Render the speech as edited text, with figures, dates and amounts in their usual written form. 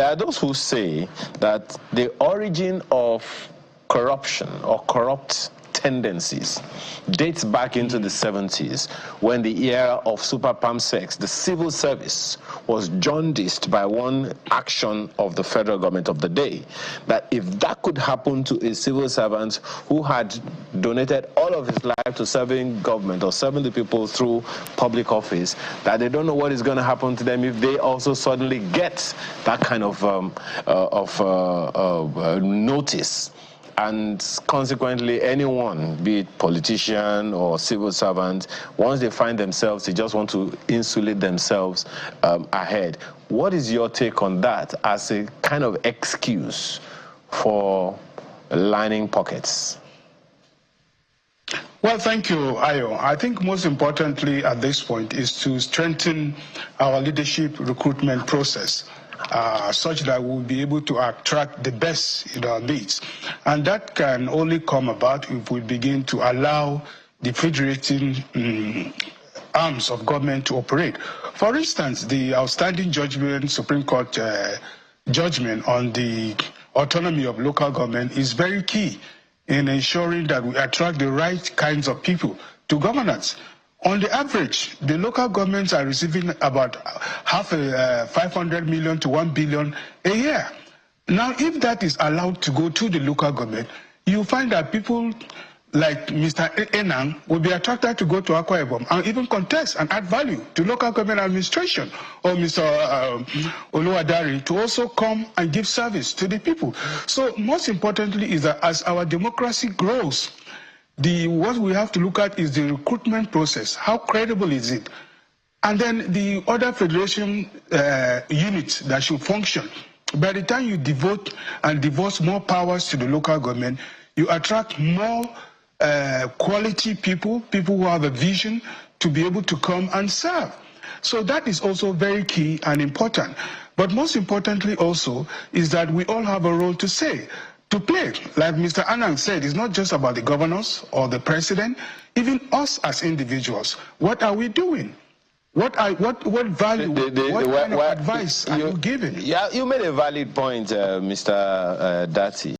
there are those who say that the origin of corruption or corrupt tendencies dates back into the 70s, when the era of super PAMSEX, the civil service, was jaundiced by one action of the federal government of the day. That if that could happen to a civil servant who had donated all of his life to serving government or serving the people through public office, that they don't know what is going to happen to them if they also suddenly get that kind of notice. And consequently, anyone, be it politician or civil servant, once they find themselves, they just want to insulate themselves ahead. What is your take on that as a kind of excuse for lining pockets? Well, thank you, Ayo. I think most importantly at this point is to strengthen our leadership recruitment process, such that we'll be able to attract the best in our midst. And that can only come about if we begin to allow the federating arms of government to operate. For instance, the outstanding judgment, Supreme Court judgment on the autonomy of local government is very key in ensuring that we attract the right kinds of people to governance. On the average, the local governments are receiving about half a 500 million to 1 billion a year. Now, if that is allowed to go to the local government, you find that people like Mr. Enang will be attracted to go to Akwa Ibom and even contest and add value to local government administration, or Mr. Oluwadari to also come and give service to the people. So most importantly is that as our democracy grows, what we have to look at is the recruitment process. How credible is it? And then the other federation units that should function. By the time you devote and divorce more powers to the local government, you attract more quality people who have a vision to be able to come and serve. So that is also very key and important. But most importantly also is that we all have a role to play. Like Mr. Anang said, it's not just about the governors or the president, even us as individuals. What are we doing? What value, what kind of advice are you giving? Yeah, you made a valid point, Mr. Dati.